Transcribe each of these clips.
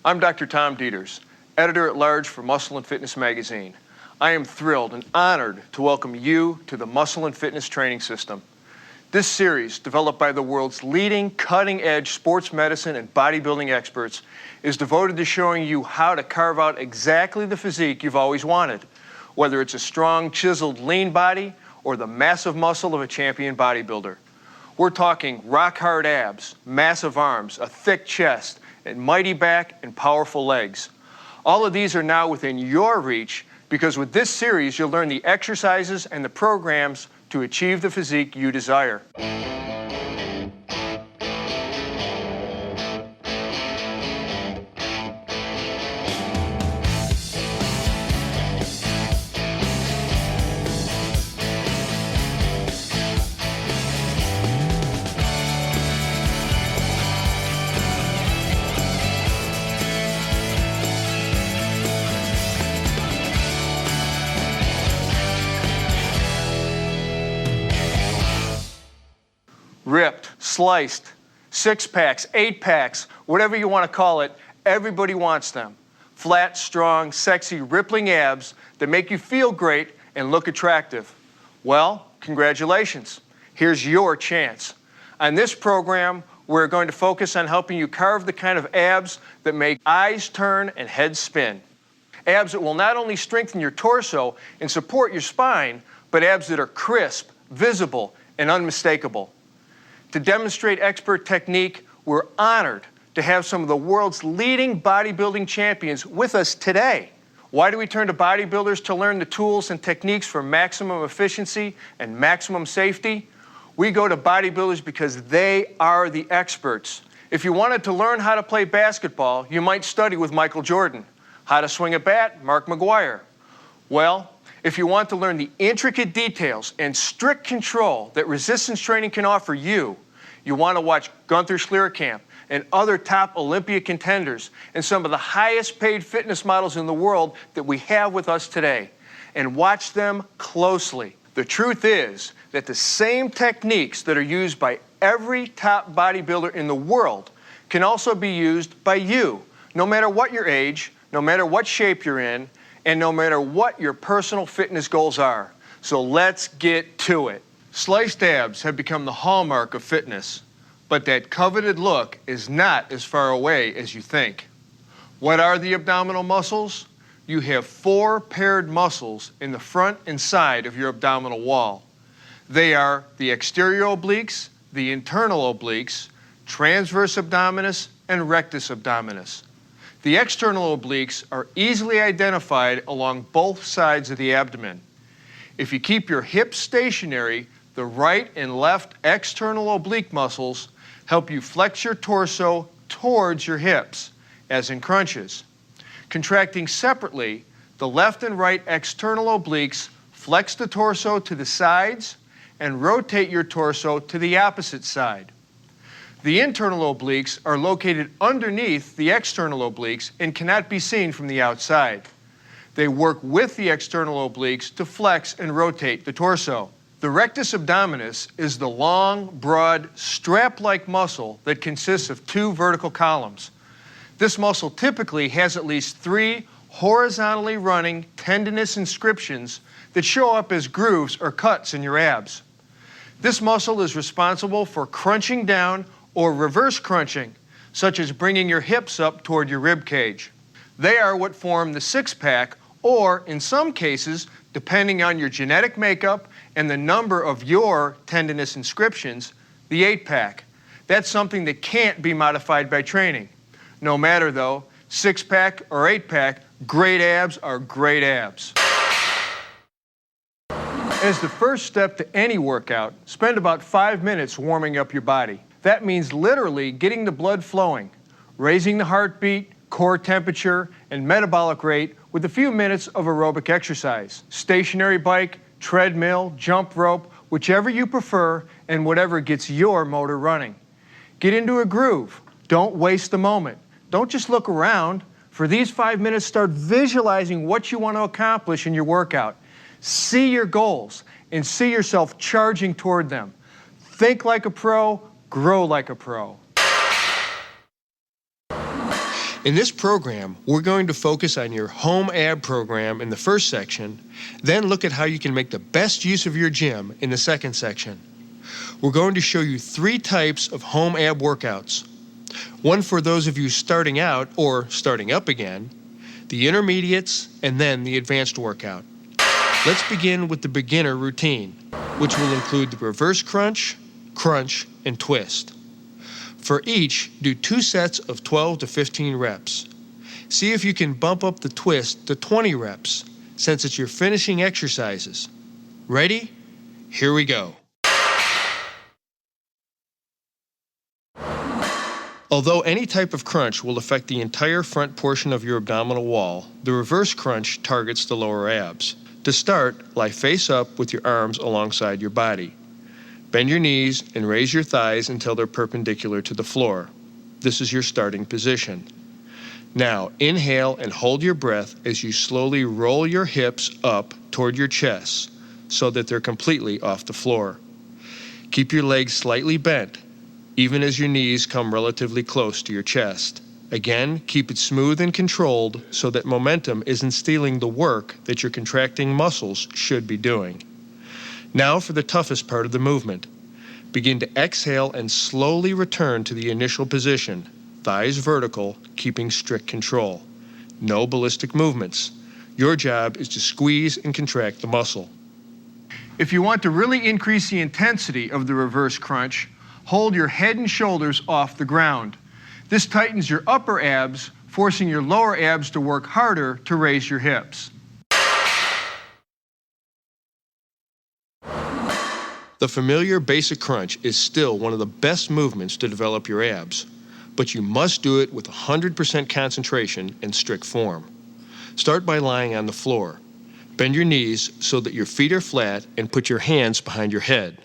I'm Dr. Tom Dieters, editor-at-large for Muscle and Fitness magazine. I am thrilled and honored to welcome you to the Muscle and Fitness Training System. This series, developed by the world's leading cutting-edge sports medicine and bodybuilding experts, is devoted to showing you how to carve out exactly the physique you've always wanted, whether it's a strong, chiseled, lean body or the massive muscle of a champion bodybuilder. We're talking rock-hard abs, massive arms, a thick chest, and mighty back and powerful legs. All of these are now within your reach because with this series, you'll learn the exercises and the programs to achieve the physique you desire. Ripped, sliced, 6-packs, 8-packs, whatever you want to call it, everybody wants them. Flat, strong, sexy, rippling abs that make you feel great and look attractive. Well, congratulations. Here's your chance. On this program, we're going to focus on helping you carve the kind of abs that make eyes turn and heads spin. Abs that will not only strengthen your torso and support your spine, but abs that are crisp, visible, and unmistakable. To demonstrate expert technique, we're honored to have some of the world's leading bodybuilding champions with us today. Why do we turn to bodybuilders to learn the tools and techniques for maximum efficiency and maximum safety? We go to bodybuilders because they are the experts. If you wanted to learn how to play basketball, you might study with Michael Jordan. How to swing a bat, Mark McGuire. Well, if you want to learn the intricate details and strict control that resistance training can offer you, you want to watch Gunther Schlierkamp and other top Olympia contenders and some of the highest paid fitness models in the world that we have with us today. And watch them closely. The truth is that the same techniques that are used by every top bodybuilder in the world can also be used by you, no matter what your age, no matter what shape you're in, and no matter what your personal fitness goals are. So let's get to it. Sliced abs have become the hallmark of fitness, but that coveted look is not as far away as you think. What are the abdominal muscles? You have 4 paired muscles in the front and side of your abdominal wall. They are the exterior obliques, the internal obliques, transverse abdominis, and rectus abdominis. The external obliques are easily identified along both sides of the abdomen. If you keep your hips stationary, the right and left external oblique muscles help you flex your torso towards your hips, as in crunches. Contracting separately, the left and right external obliques flex the torso to the sides and rotate your torso to the opposite side. The internal obliques are located underneath the external obliques and cannot be seen from the outside. They work with the external obliques to flex and rotate the torso. The rectus abdominis is the long, broad, strap-like muscle that consists of 2 vertical columns. This muscle typically has at least 3 horizontally running tendinous inscriptions that show up as grooves or cuts in your abs. This muscle is responsible for crunching down or reverse crunching, such as bringing your hips up toward your rib cage. They are what form the 6-pack, or in some cases, depending on your genetic makeup and the number of your tendinous inscriptions, the 8-pack. That's something that can't be modified by training. No matter though, 6-pack or 8-pack, great abs are great abs. As the first step to any workout, spend about 5 minutes warming up your body. That means literally getting the blood flowing, raising the heartbeat, core temperature, and metabolic rate with a few minutes of aerobic exercise. Stationary bike, treadmill, jump rope, whichever you prefer and whatever gets your motor running. Get into a groove. Don't waste the moment. Don't just look around. For these 5 minutes, start visualizing what you want to accomplish in your workout. See your goals and see yourself charging toward them. Think like a pro, grow like a pro. In this program, we're going to focus on your home ab program in the first section, then look at how you can make the best use of your gym in the second section. We're going to show you 3 types of home ab workouts. One for those of you starting out or starting up again, the intermediates, and then the advanced workout. Let's begin with the beginner routine, which will include the reverse crunch, crunch, and twist. For each, do 2 sets of 12 to 15 reps. See if you can bump up the twist to 20 reps, since it's your finishing exercises. Ready? Here we go. Although any type of crunch will affect the entire front portion of your abdominal wall, the reverse crunch targets the lower abs. To start, lie face up with your arms alongside your body. Bend your knees and raise your thighs until they're perpendicular to the floor. This is your starting position. Now, inhale and hold your breath as you slowly roll your hips up toward your chest so that they're completely off the floor. Keep your legs slightly bent, even as your knees come relatively close to your chest. Again, keep it smooth and controlled so that momentum isn't stealing the work that your contracting muscles should be doing. Now for the toughest part of the movement. Begin to exhale and slowly return to the initial position, thighs vertical, keeping strict control. No ballistic movements. Your job is to squeeze and contract the muscle. If you want to really increase the intensity of the reverse crunch, hold your head and shoulders off the ground. This tightens your upper abs, forcing your lower abs to work harder to raise your hips. The familiar basic crunch is still one of the best movements to develop your abs, but you must do it with 100% concentration and strict form. Start by lying on the floor. Bend your knees so that your feet are flat and put your hands behind your head.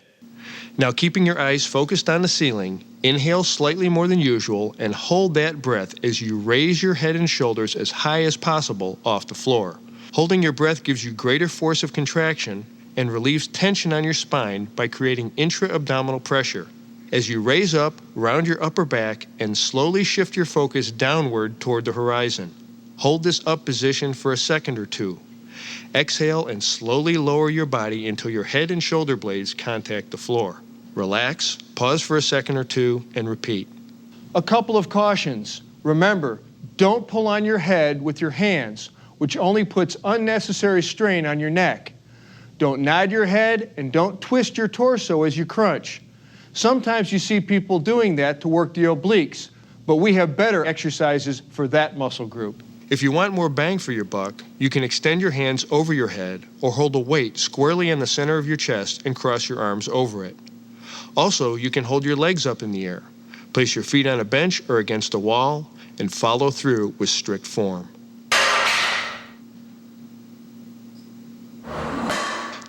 Now, keeping your eyes focused on the ceiling, inhale slightly more than usual and hold that breath as you raise your head and shoulders as high as possible off the floor. Holding your breath gives you greater force of contraction and relieves tension on your spine by creating intra-abdominal pressure. As you raise up, round your upper back and slowly shift your focus downward toward the horizon. Hold this up position for a second or 2. Exhale and slowly lower your body until your head and shoulder blades contact the floor. Relax, pause for a second or 2, and repeat. A couple of cautions. Remember, don't pull on your head with your hands, which only puts unnecessary strain on your neck. Don't nod your head and don't twist your torso as you crunch. Sometimes you see people doing that to work the obliques, but we have better exercises for that muscle group. If you want more bang for your buck, you can extend your hands over your head or hold a weight squarely in the center of your chest and cross your arms over it. Also, you can hold your legs up in the air, place your feet on a bench or against a wall, and follow through with strict form.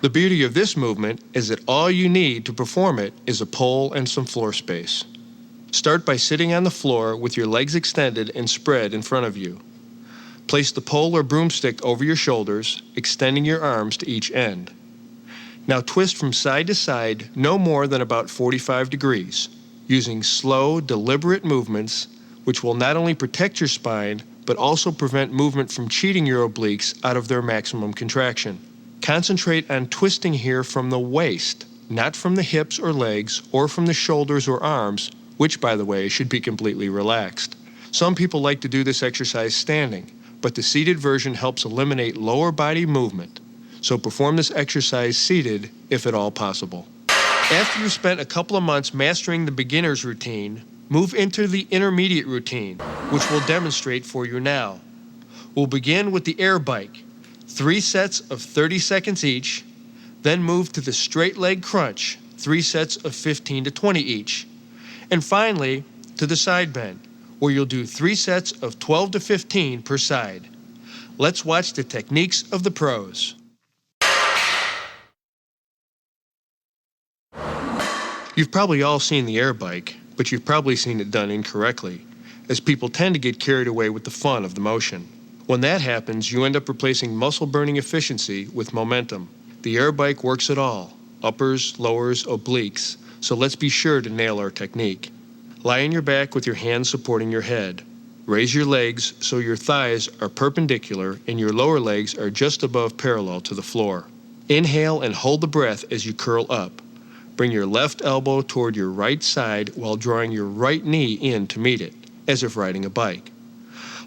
The beauty of this movement is that all you need to perform it is a pole and some floor space. Start by sitting on the floor with your legs extended and spread in front of you. Place the pole or broomstick over your shoulders, extending your arms to each end. Now twist from side to side no more than about 45 degrees, using slow, deliberate movements which will not only protect your spine, but also prevent movement from cheating your obliques out of their maximum contraction. Concentrate on twisting here from the waist, not from the hips or legs or from the shoulders or arms, which, by the way, should be completely relaxed. Some people like to do this exercise standing, but the seated version helps eliminate lower body movement. So perform this exercise seated if at all possible. After you've spent a couple of months mastering the beginner's routine, move into the intermediate routine, which we'll demonstrate for you now. We'll begin with the air bike. 3 sets of 30 seconds each, then move to the straight leg crunch, 3 sets of 15 to 20 each. And finally, to the side bend, where you'll do 3 sets of 12 to 15 per side. Let's watch the techniques of the pros. You've probably all seen the air bike, but you've probably seen it done incorrectly, as people tend to get carried away with the fun of the motion. When that happens, you end up replacing muscle-burning efficiency with momentum. The air bike works it all, uppers, lowers, obliques, so let's be sure to nail our technique. Lie on your back with your hands supporting your head. Raise your legs so your thighs are perpendicular and your lower legs are just above parallel to the floor. Inhale and hold the breath as you curl up. Bring your left elbow toward your right side while drawing your right knee in to meet it, as if riding a bike.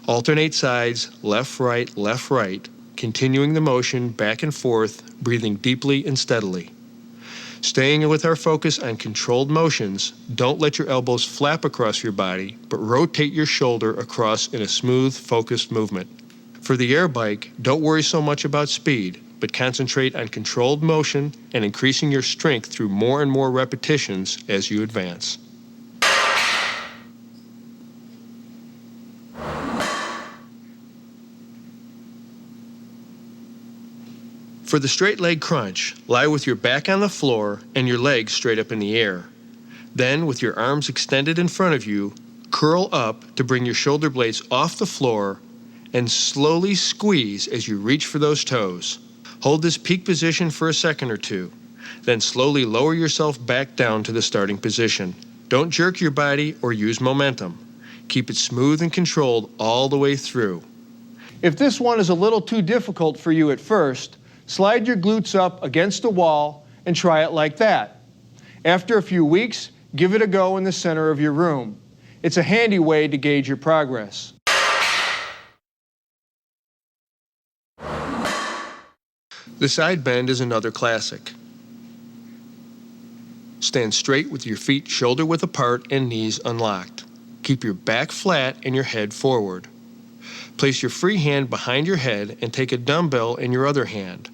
Alternate sides, left, right, continuing the motion back and forth, breathing deeply and steadily. Staying with our focus on controlled motions, don't let your elbows flap across your body, but rotate your shoulder across in a smooth, focused movement. For the air bike, don't worry so much about speed, but concentrate on controlled motion and increasing your strength through more and more repetitions as you advance. For the straight leg crunch, lie with your back on the floor and your legs straight up in the air. Then, with your arms extended in front of you, curl up to bring your shoulder blades off the floor and slowly squeeze as you reach for those toes. Hold this peak position for a second or two. Then slowly lower yourself back down to the starting position. Don't jerk your body or use momentum. Keep it smooth and controlled all the way through. If this one is a little too difficult for you at first, slide your glutes up against the wall and try it like that. After a few weeks, give it a go in the center of your room. It's a handy way to gauge your progress. The side bend is another classic. Stand straight with your feet shoulder width apart and knees unlocked. Keep your back flat and your head forward. Place your free hand behind your head and take a dumbbell in your other hand.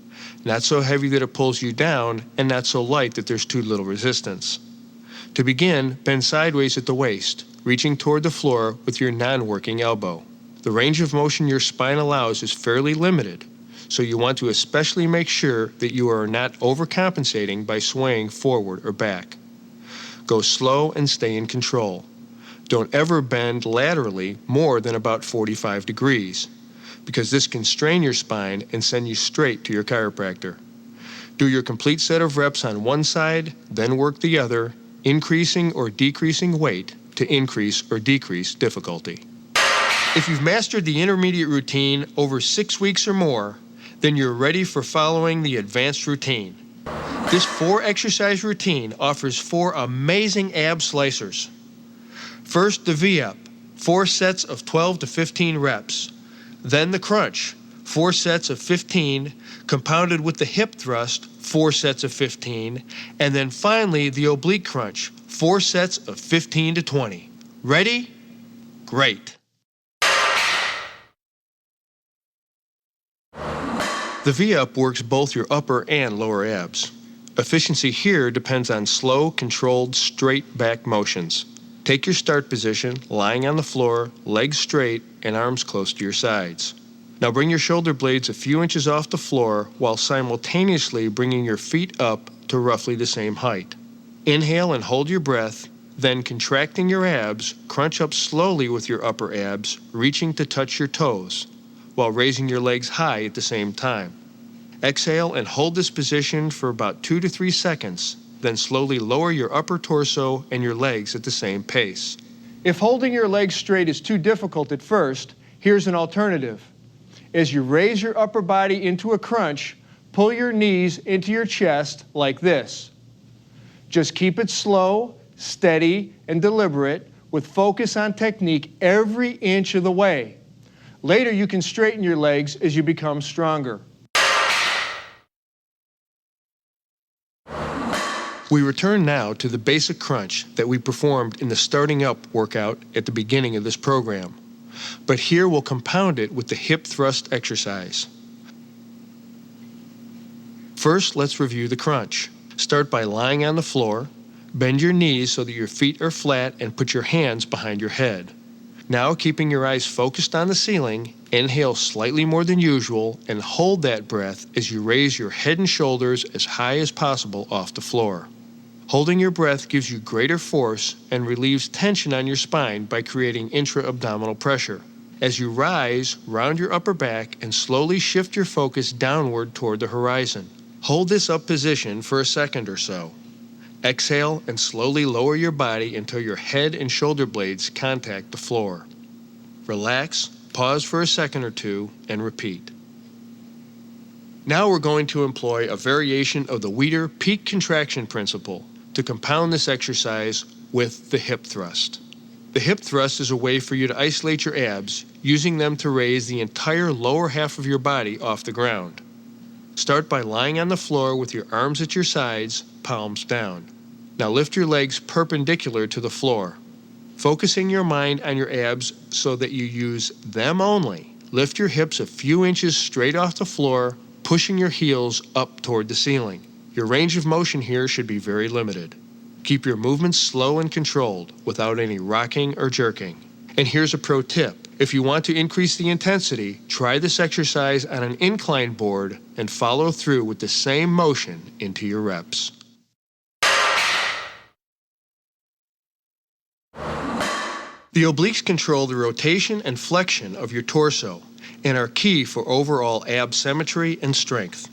Not so heavy that it pulls you down, and not so light that there's too little resistance. To begin, bend sideways at the waist, reaching toward the floor with your non-working elbow. The range of motion your spine allows is fairly limited, so you want to especially make sure that you are not overcompensating by swaying forward or back. Go slow and stay in control. Don't ever bend laterally more than about 45 degrees. Because this can strain your spine and send you straight to your chiropractor. Do your complete set of reps on one side, then work the other, increasing or decreasing weight to increase or decrease difficulty. If you've mastered the intermediate routine over 6 weeks or more, then you're ready for following the advanced routine. This 4-exercise routine offers 4 amazing ab slicers. First, the V-up, 4 sets of 12 to 15 reps. Then the crunch, 4 sets of 15, compounded with the hip thrust, 4 sets of 15, and then finally the oblique crunch, 4 sets of 15 to 20. Ready? Great. The V-up works both your upper and lower abs. Efficiency here depends on slow, controlled, straight back motions. Take your start position, lying on the floor, legs straight, and arms close to your sides. Now bring your shoulder blades a few inches off the floor while simultaneously bringing your feet up to roughly the same height. Inhale and hold your breath, then contracting your abs, crunch up slowly with your upper abs, reaching to touch your toes, while raising your legs high at the same time. Exhale and hold this position for about 2 to 3 seconds. Then slowly lower your upper torso and your legs at the same pace. If holding your legs straight is too difficult at first, here's an alternative. As you raise your upper body into a crunch, pull your knees into your chest like this. Just keep it slow, steady, and deliberate with focus on technique every inch of the way. Later, you can straighten your legs as you become stronger. We return now to the basic crunch that we performed in the starting up workout at the beginning of this program. But here we'll compound it with the hip thrust exercise. First, let's review the crunch. Start by lying on the floor. Bend your knees so that your feet are flat and put your hands behind your head. Now, keeping your eyes focused on the ceiling, inhale slightly more than usual and hold that breath as you raise your head and shoulders as high as possible off the floor. Holding your breath gives you greater force and relieves tension on your spine by creating intra-abdominal pressure. As you rise, round your upper back and slowly shift your focus downward toward the horizon. Hold this up position for a second or so. Exhale and slowly lower your body until your head and shoulder blades contact the floor. Relax, pause for a second or two, and repeat. Now we're going to employ a variation of the Weider peak contraction principle to compound this exercise with the hip thrust. The hip thrust is a way for you to isolate your abs, using them to raise the entire lower half of your body off the ground. Start by lying on the floor with your arms at your sides, palms down. Now lift your legs perpendicular to the floor. Focusing your mind on your abs so that you use them only, lift your hips a few inches straight off the floor, pushing your heels up toward the ceiling. Your range of motion here should be very limited. Keep your movements slow and controlled, without any rocking or jerking. And here's a pro tip. If you want to increase the intensity, try this exercise on an incline board and follow through with the same motion into your reps. The obliques control the rotation and flexion of your torso and are key for overall ab symmetry and strength.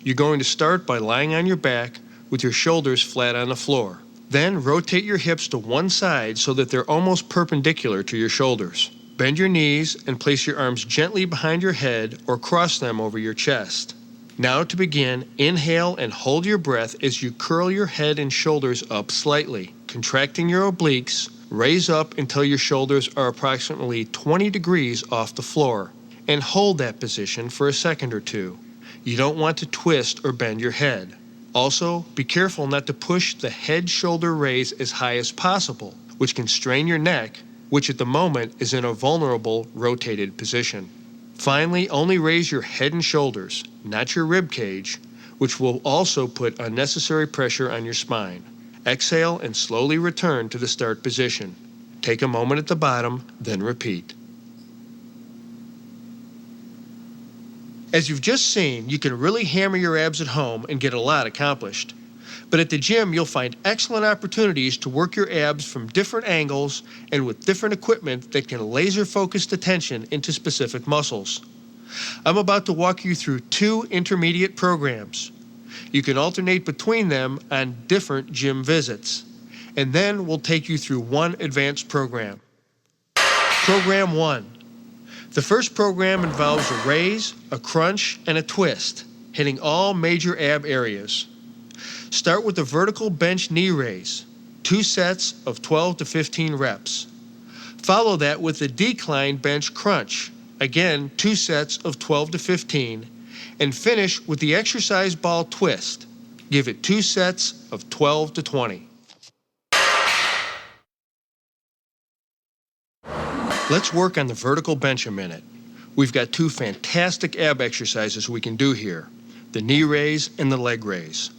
You're going to start by lying on your back with your shoulders flat on the floor. Then rotate your hips to one side so that they're almost perpendicular to your shoulders. Bend your knees and place your arms gently behind your head or cross them over your chest. Now to begin, inhale and hold your breath as you curl your head and shoulders up slightly. Contracting your obliques, raise up until your shoulders are approximately 20 degrees off the floor, and hold that position for a second or two. You don't want to twist or bend your head. Also, be careful not to push the head-shoulder raise as high as possible, which can strain your neck, which at the moment is in a vulnerable rotated position. Finally, only raise your head and shoulders, not your rib cage, which will also put unnecessary pressure on your spine. Exhale and slowly return to the start position. Take a moment at the bottom, then repeat. As you've just seen, you can really hammer your abs at home and get a lot accomplished. But at the gym, you'll find excellent opportunities to work your abs from different angles and with different equipment that can laser focus attention into specific muscles. I'm about to walk you through 2 intermediate programs. You can alternate between them on different gym visits. And then we'll take you through 1 advanced program. Program 1. The first program involves a raise, a crunch, and a twist, hitting all major ab areas. Start with the vertical bench knee raise, 2 sets of 12 to 15 reps. Follow that with the decline bench crunch, again 2 sets of 12 to 15, and finish with the exercise ball twist. Give it 2 sets of 12 to 20. Let's work on the vertical bench a minute. We've got 2 fantastic ab exercises we can do here, the knee raise and the leg raise.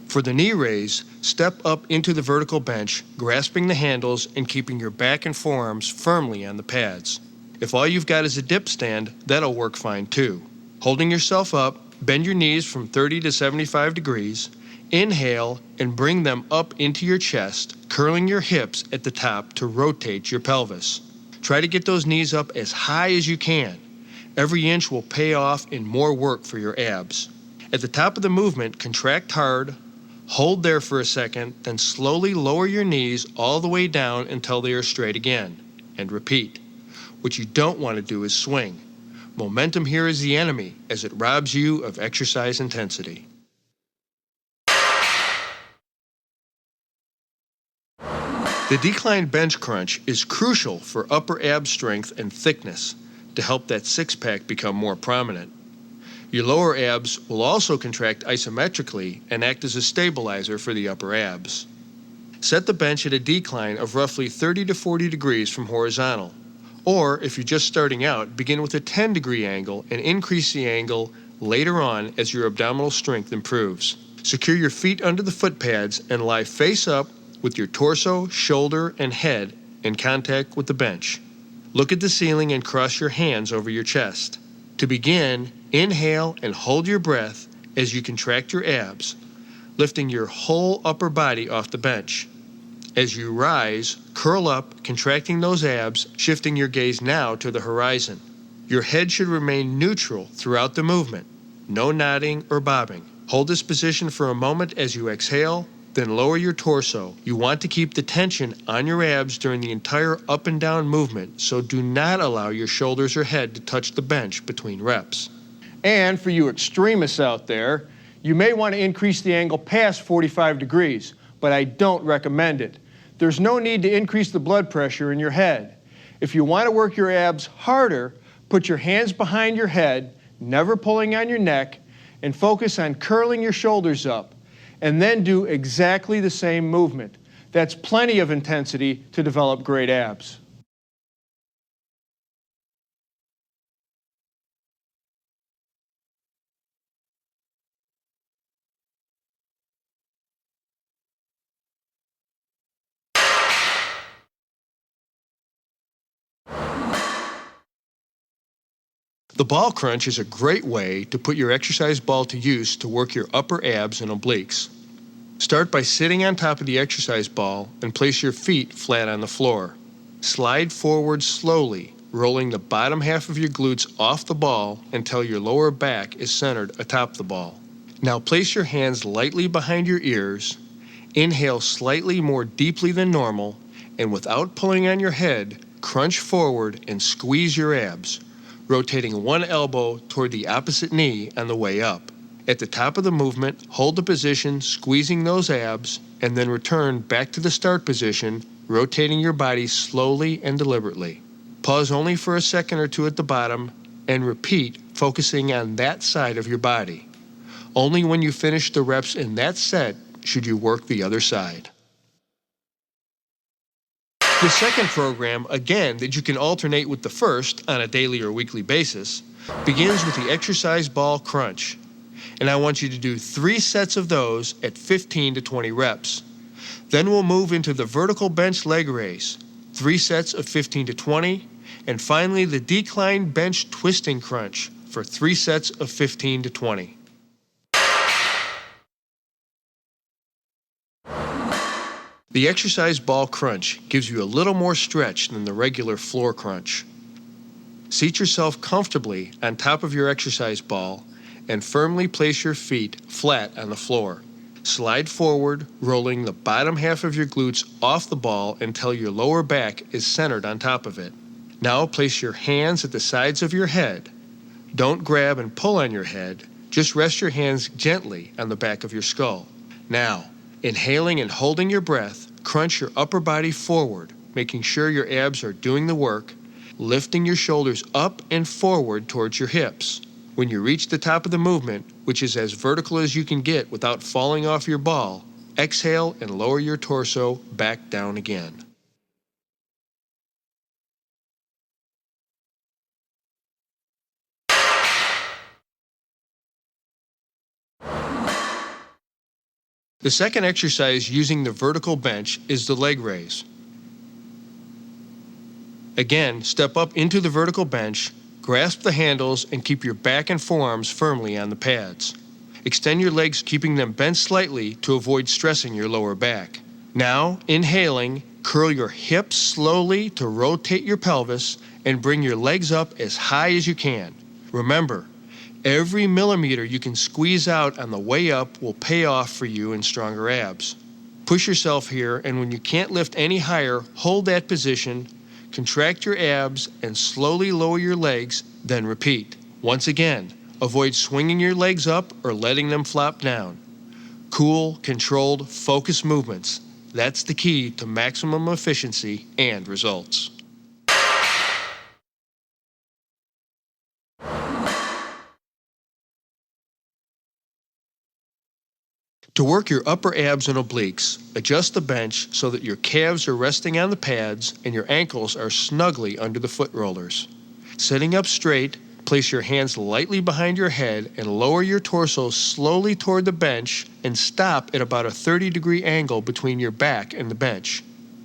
For the knee raise, step up into the vertical bench, grasping the handles and keeping your back and forearms firmly on the pads. If all you've got is a dip stand, that'll work fine too. Holding yourself up, bend your knees from 30 to 75 degrees, inhale and bring them up into your chest, curling your hips at the top to rotate your pelvis. Try to get those knees up as high as you can. Every inch will pay off in more work for your abs. At the top of the movement, contract hard, hold there for a second, then slowly lower your knees all the way down until they are straight again, and repeat. What you don't want to do is swing. Momentum here is the enemy, as it robs you of exercise intensity. The decline bench crunch is crucial for upper ab strength and thickness to help that six-pack become more prominent. Your lower abs will also contract isometrically and act as a stabilizer for the upper abs. Set the bench at a decline of roughly 30 to 40 degrees from horizontal. Or, if you're just starting out, begin with a 10-degree angle and increase the angle later on as your abdominal strength improves. Secure your feet under the foot pads and lie face up with your torso, shoulder, and head in contact with the bench. Look at the ceiling and cross your hands over your chest. To begin, inhale and hold your breath as you contract your abs, lifting your whole upper body off the bench. As you rise, curl up, contracting those abs, shifting your gaze now to the horizon. Your head should remain neutral throughout the movement. No nodding or bobbing. Hold this position for a moment as you exhale, Then lower your torso. You want to keep the tension on your abs during the entire up and down movement, so do not allow your shoulders or head to touch the bench between reps. And for you extremists out there, you may want to increase the angle past 45 degrees, but I don't recommend it. There's no need to increase the blood pressure in your head. If you want to work your abs harder, put your hands behind your head, never pulling on your neck, and focus on curling your shoulders up, and then do exactly the same movement. That's plenty of intensity to develop great abs. The ball crunch is a great way to put your exercise ball to use to work your upper abs and obliques. Start by sitting on top of the exercise ball and place your feet flat on the floor. Slide forward slowly, rolling the bottom half of your glutes off the ball until your lower back is centered atop the ball. Now place your hands lightly behind your ears, inhale slightly more deeply than normal, and without pulling on your head, crunch forward and squeeze your abs, rotating one elbow toward the opposite knee on the way up. At the top of the movement, hold the position, squeezing those abs, and then return back to the start position, rotating your body slowly and deliberately. Pause only for a second or two at the bottom, and repeat, focusing on that side of your body. Only when you finish the reps in that set should you work the other side. The second program, again, that you can alternate with the first on a daily or weekly basis, begins with the exercise ball crunch. And I want you to do 3 sets of those at 15 to 20 reps. Then we'll move into the vertical bench leg raise, 3 sets of 15 to 20, and finally the decline bench twisting crunch for 3 sets of 15 to 20. The exercise ball crunch gives you a little more stretch than the regular floor crunch. Seat yourself comfortably on top of your exercise ball and firmly place your feet flat on the floor. Slide forward, rolling the bottom half of your glutes off the ball until your lower back is centered on top of it. Now place your hands at the sides of your head. Don't grab and pull on your head, just rest your hands gently on the back of your skull. Now, inhaling and holding your breath, crunch your upper body forward, making sure your abs are doing the work, lifting your shoulders up and forward towards your hips. When you reach the top of the movement, which is as vertical as you can get without falling off your ball, exhale and lower your torso back down again. The second exercise using the vertical bench is the leg raise. Again, step up into the vertical bench, grasp the handles, and keep your back and forearms firmly on the pads. Extend your legs, keeping them bent slightly to avoid stressing your lower back. Now, inhaling, curl your hips slowly to rotate your pelvis and bring your legs up as high as you can. Remember, every millimeter you can squeeze out on the way up will pay off for you in stronger abs. Push yourself here, and when you can't lift any higher, hold that position, contract your abs, and slowly lower your legs, then repeat. Once again, avoid swinging your legs up or letting them flop down. Cool, controlled, focused movements. That's the key to maximum efficiency and results. To work your upper abs and obliques, adjust the bench so that your calves are resting on the pads and your ankles are snugly under the foot rollers. Sitting up straight, place your hands lightly behind your head and lower your torso slowly toward the bench and stop at about a 30-degree angle between your back and the bench.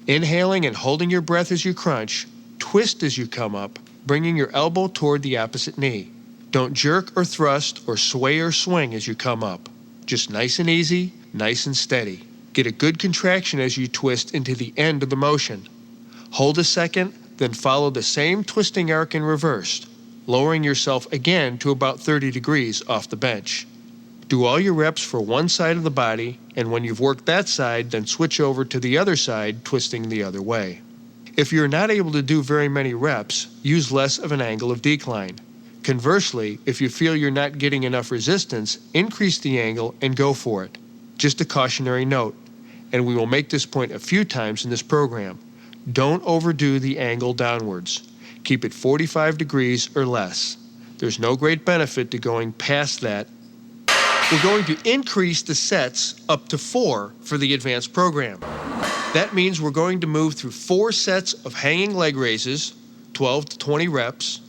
Inhaling and holding your breath as you crunch, twist as you come up, bringing your elbow toward the opposite knee. Don't jerk or thrust or sway or swing as you come up. Just nice and easy, nice and steady. Get a good contraction as you twist into the end of the motion. Hold a second, then follow the same twisting arc in reverse, lowering yourself again to about 30 degrees off the bench. Do all your reps for one side of the body, and when you've worked that side, then switch over to the other side, twisting the other way. If you're not able to do very many reps, use less of an angle of decline. Conversely, if you feel you're not getting enough resistance, increase the angle and go for it. Just a cautionary note, and we will make this point a few times in this program. Don't overdo the angle downwards. Keep it 45 degrees or less. There's no great benefit to going past that. We're going to increase the sets up to 4 for the advanced program. That means we're going to move through 4 sets of hanging leg raises, 12 to 20 reps,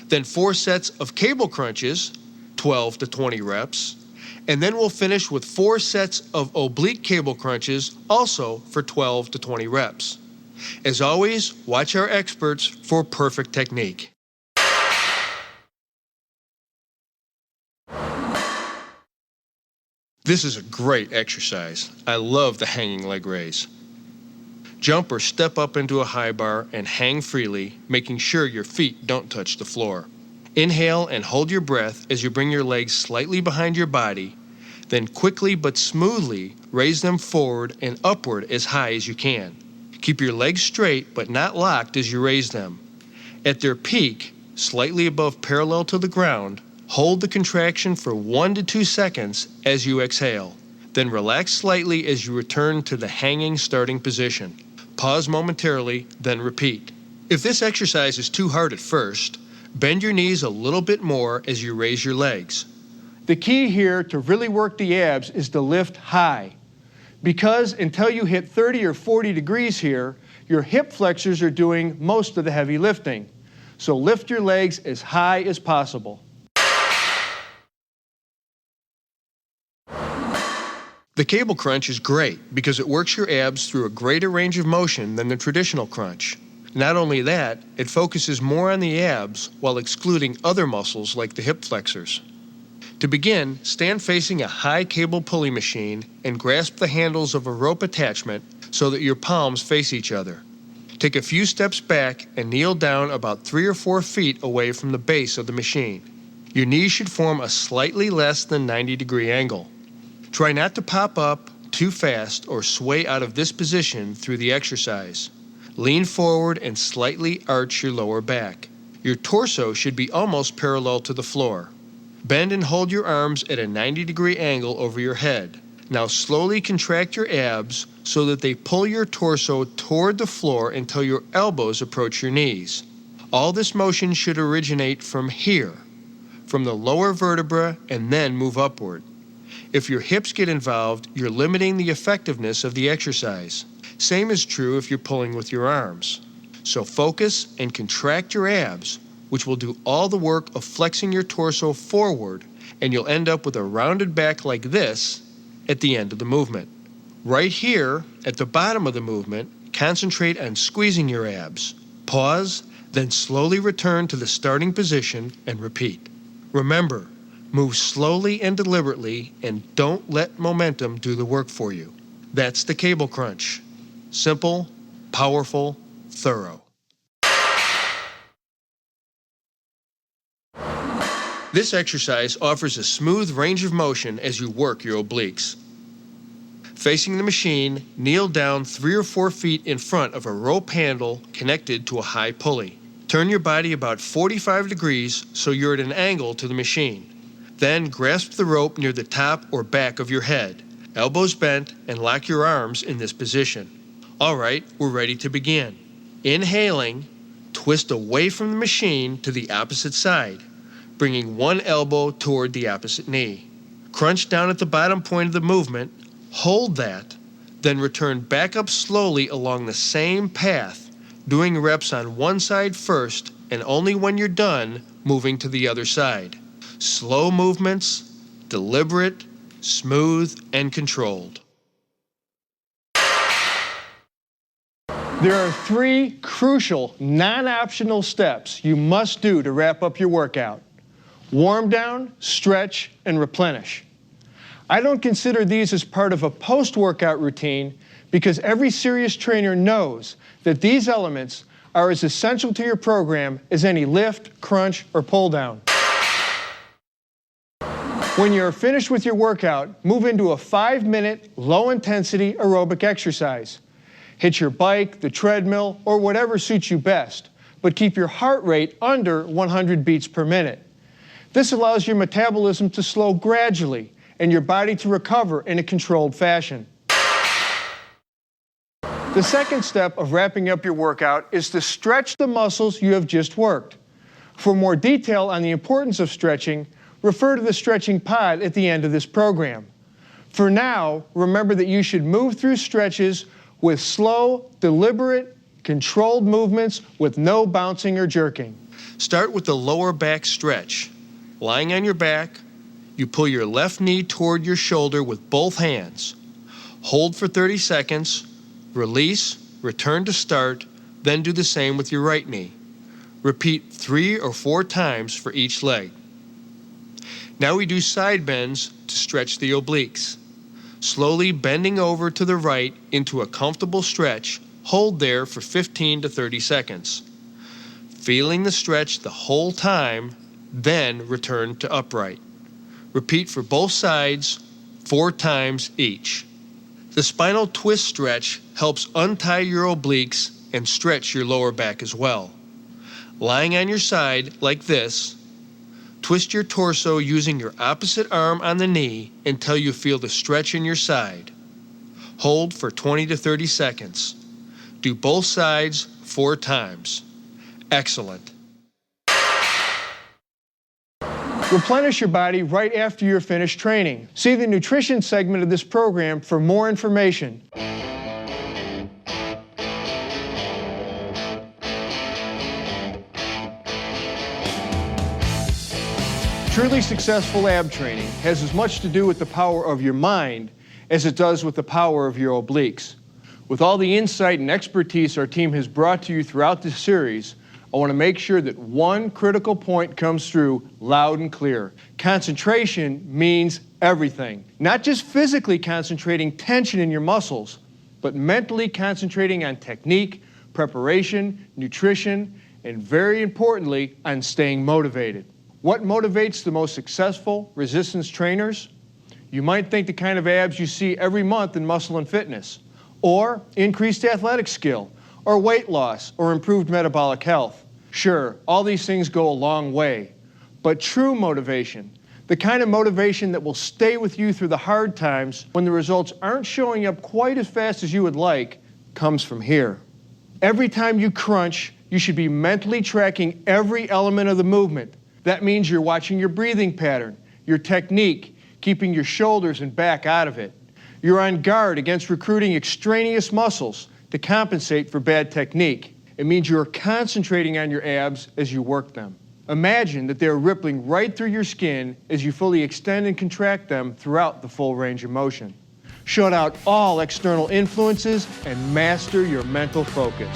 then 4 sets of cable crunches, 12 to 20 reps, and then we'll finish with 4 sets of oblique cable crunches, also for 12 to 20 reps. As always, watch our experts for perfect technique. This is a great exercise. I love the hanging leg raise. Jump or step up into a high bar and hang freely, making sure your feet don't touch the floor. Inhale and hold your breath as you bring your legs slightly behind your body, then quickly but smoothly raise them forward and upward as high as you can. Keep your legs straight but not locked as you raise them. At their peak, slightly above parallel to the ground, hold the contraction for 1 to 2 seconds as you exhale. Then relax slightly as you return to the hanging starting position. Pause momentarily, then repeat. If this exercise is too hard at first, bend your knees a little bit more as you raise your legs. The key here to really work the abs is to lift high. Because until you hit 30 or 40 degrees here, your hip flexors are doing most of the heavy lifting. So lift your legs as high as possible. The cable crunch is great because it works your abs through a greater range of motion than the traditional crunch. Not only that, it focuses more on the abs while excluding other muscles like the hip flexors. To begin, stand facing a high cable pulley machine and grasp the handles of a rope attachment so that your palms face each other. Take a few steps back and kneel down about 3 or 4 feet away from the base of the machine. Your knees should form a slightly less than 90-degree angle. Try not to pop up too fast or sway out of this position through the exercise. Lean forward and slightly arch your lower back. Your torso should be almost parallel to the floor. Bend and hold your arms at a 90-degree angle over your head. Now slowly contract your abs so that they pull your torso toward the floor until your elbows approach your knees. All this motion should originate from here, from the lower vertebra, and then move upward. If your hips get involved, you're limiting the effectiveness of the exercise. Same is true if you're pulling with your arms. So focus and contract your abs, which will do all the work of flexing your torso forward, and you'll end up with a rounded back like this at the end of the movement. Right here, at the bottom of the movement, concentrate on squeezing your abs. Pause, then slowly return to the starting position and repeat. Remember, move slowly and deliberately, and don't let momentum do the work for you. That's the cable crunch. Simple, powerful, thorough. This exercise offers a smooth range of motion as you work your obliques. Facing the machine, kneel down 3 or 4 feet in front of a rope handle connected to a high pulley. Turn your body about 45 degrees so you're at an angle to the machine. Then grasp the rope near the top or back of your head, elbows bent, and lock your arms in this position. All right, we're ready to begin. Inhaling, twist away from the machine to the opposite side, bringing one elbow toward the opposite knee. Crunch down at the bottom point of the movement, hold that, then return back up slowly along the same path, doing reps on one side first, and only when you're done, moving to the other side. Slow movements, deliberate, smooth, and controlled. There are 3 crucial, non-optional steps you must do to wrap up your workout. Warm down, stretch, and replenish. I don't consider these as part of a post-workout routine because every serious trainer knows that these elements are as essential to your program as any lift, crunch, or pull down. When you're finished with your workout, move into a 5-minute, low-intensity aerobic exercise. Hit your bike, the treadmill, or whatever suits you best, but keep your heart rate under 100 beats per minute. This allows your metabolism to slow gradually and your body to recover in a controlled fashion. The second step of wrapping up your workout is to stretch the muscles you have just worked. For more detail on the importance of stretching, refer to the stretching pod at the end of this program. For now, remember that you should move through stretches with slow, deliberate, controlled movements with no bouncing or jerking. Start with the lower back stretch. Lying on your back, you pull your left knee toward your shoulder with both hands. Hold for 30 seconds, release, return to start, then do the same with your right knee. Repeat 3 or 4 times for each leg. Now we do side bends to stretch the obliques. Slowly bending over to the right into a comfortable stretch, hold there for 15 to 30 seconds. Feeling the stretch the whole time, then return to upright. Repeat for both sides 4 times each. The spinal twist stretch helps untie your obliques and stretch your lower back as well. Lying on your side like this, twist your torso using your opposite arm on the knee until you feel the stretch in your side. Hold for 20 to 30 seconds. Do both sides 4 times. Excellent. Replenish your body right after you're finished training. See the nutrition segment of this program for more information. Truly successful ab training has as much to do with the power of your mind as it does with the power of your obliques. With all the insight and expertise our team has brought to you throughout this series, I want to make sure that one critical point comes through loud and clear. Concentration means everything. Not just physically concentrating tension in your muscles, but mentally concentrating on technique, preparation, nutrition, and very importantly, on staying motivated. What motivates the most successful resistance trainers? You might think the kind of abs you see every month in Muscle and Fitness, or increased athletic skill, or weight loss, or improved metabolic health. Sure, all these things go a long way, but true motivation, the kind of motivation that will stay with you through the hard times when the results aren't showing up quite as fast as you would like, comes from here. Every time you crunch, you should be mentally tracking every element of the movement. That means you're watching your breathing pattern, your technique, keeping your shoulders and back out of it. You're on guard against recruiting extraneous muscles to compensate for bad technique. It means you're concentrating on your abs as you work them. Imagine that they're rippling right through your skin as you fully extend and contract them throughout the full range of motion. Shut out all external influences and master your mental focus.